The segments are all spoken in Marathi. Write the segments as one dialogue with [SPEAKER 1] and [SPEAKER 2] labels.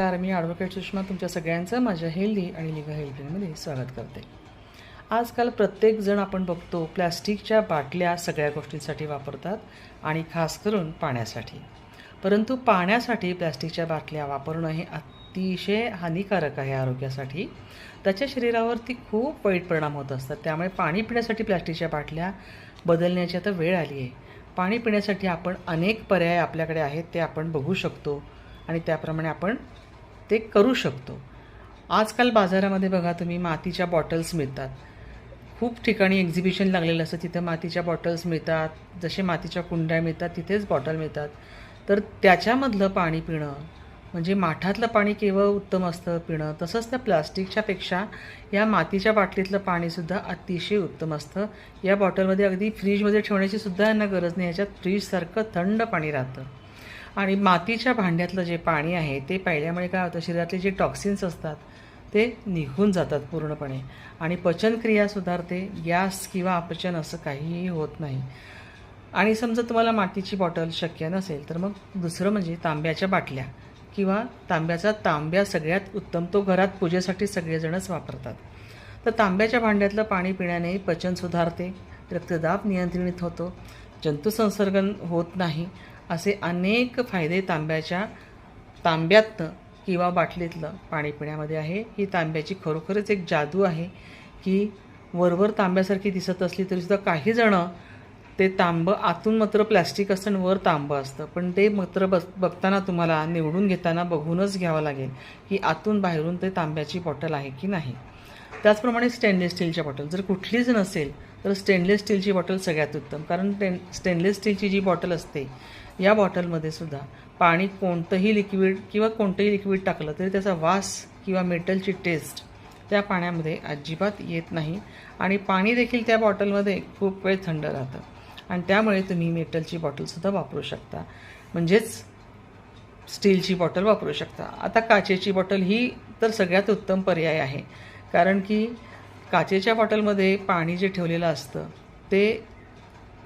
[SPEAKER 1] तर मी ॲडव्होकेट सुषमा तुमच्या सगळ्यांचं माझ्या हेल्दी आणि लिगा हेल्थमध्ये स्वागत करते. आजकाल प्रत्येकजण आपण बघतो प्लॅस्टिकच्या बाटल्या सगळ्या गोष्टींसाठी वापरतात आणि खास करून पाण्यासाठी. परंतु पाण्यासाठी प्लॅस्टिकच्या बाटल्या वापरणं हे अतिशय हानिकारक आहे आरोग्यासाठी. त्याच्या शरीरावरती खूप वाईट परिणाम होत असतात. त्यामुळे पाणी पिण्यासाठी प्लॅस्टिकच्या बाटल्या बदलण्याची आता वेळ आली आहे. पाणी पिण्यासाठी आपण अनेक पर्याय आपल्याकडे आहेत, ते आपण बघू शकतो आणि त्याप्रमाणे आपण ते करू शकतो. आजकाल बाजारामध्ये बघा तुम्ही मातीच्या बॉटल्स मिळतात. खूप ठिकाणी एक्झिबिशन लागलेलं असतं, तिथं मातीच्या बॉटल्स मिळतात. जसे मातीच्या कुंड्या मिळतात तिथेच बॉटल मिळतात. तर त्याच्यामधलं पाणी पिणं म्हणजे माठातलं पाणी केवळ उत्तम असतं पिणं. तसंच त्या प्लास्टिकच्यापेक्षा या मातीच्या बाटलीतलं पाणीसुद्धा अतिशय उत्तम असतं. या बॉटलमध्ये अगदी फ्रीजमध्ये ठेवण्याची सुद्धा यांना गरज नाही. ह्याच्यात फ्रीजसारखं थंड पाणी राहतं. आणि मातीच्या भांड्यातलं जे पाणी आहे ते प्यायल्यामुळे काय होतं, शरीरातले जे टॉक्सिन्स असतात ते निघून जातात पूर्णपणे आणि पचनक्रिया सुधारते. गॅस किंवा अपचन असं काहीही होत नाही. आणि समजा तुम्हाला मातीची बॉटल शक्य नसेल तर मग दुसरं म्हणजे तांब्याच्या बाटल्या किंवा तांब्या सगळ्यात उत्तम. तो घरात पूजेसाठी सगळेजणच वापरतात. तर तांब्याच्या भांड्यातलं पाणी पिण्याने पचन सुधारते, रक्तदाब नियंत्रित होतो, जंतुसंसर्ग होत नाही. असे अनेक फायदे तांब्यातनं किंवा बाटलीतलं पाणी पिण्यामध्ये आहे. ही तांब्याची खरोखरच एक जादू आहे की वरवर तांब्यासारखी दिसत असली तरीसुद्धा काही जणं ते तांबं आतून मात्र प्लॅस्टिक असतं आणि वर तांबं असतं. पण ते मात्र बघताना तुम्हाला निवडून घेताना बघूनच घ्यावं लागेल की आतून बाहेरून ते तांब्याची बॉटल आहे की नाही. त्याचप्रमाणे स्टेनलेस स्टीलच्या बॉटल जर कुठलीच नसेल तर स्टेनलेस स्टीलची बॉटल सगळ्यात उत्तम. कारण स्टेनलेस स्टीलची जी बॉटल असते या बॉटलमध्ये सुद्धा पाणी कोणतंही लिक्विड टाकलं तरी त्याचा वास किंवा मेटलची टेस्ट त्या पाण्यामध्ये अजिबात येत नाही. आणि पाणी देखील त्या बॉटलमध्ये खूप वेळ थंड राहतं आणि त्यामुळे तुम्ही मेटलची बॉटलसुद्धा वापरू शकता, म्हणजेच स्टीलची बॉटल वापरू शकता. आता काचेची बॉटल ही तर सगळ्यात उत्तम पर्याय आहे. कारण की काचेच्या बॉटलमध्ये पाणी जे ठेवलेलं असतं ते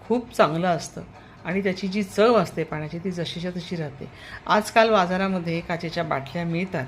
[SPEAKER 1] खूप चांगलं असतं आणि त्याची जी चव असते पाण्याची ती जशीच्या तशी राहते. आजकाल बाजारामध्ये काचेच्या बाटल्या मिळतात,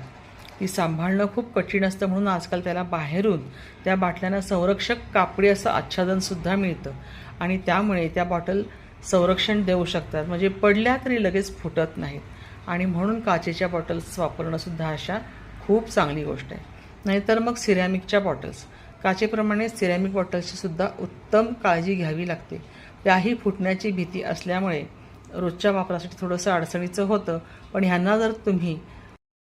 [SPEAKER 1] ती सांभाळणं खूप कठीण असतं. म्हणून आजकाल त्याला बाहेरून त्या बाटल्यांना संरक्षक कापडी असं आच्छादनसुद्धा मिळतं आणि त्यामुळे त्या बॉटल संरक्षण देऊ शकतात, म्हणजे पडल्या तरी लगेच फुटत नाहीत. आणि म्हणून काचेच्या बॉटल्स वापरणंसुद्धा अशा खूप चांगली गोष्ट आहे. नाहीतर मग सिरॅमिकच्या बॉटल्स, काचेप्रमाणे सिरॅमिक बॉटल्सची सुद्धा उत्तम काळजी घ्यावी लागते. त्याही फुटण्याची भीती असल्यामुळे रोजच्या वापरासाठी थोडंसं अडचणीचं होतं. पण ह्यांना जर तुम्ही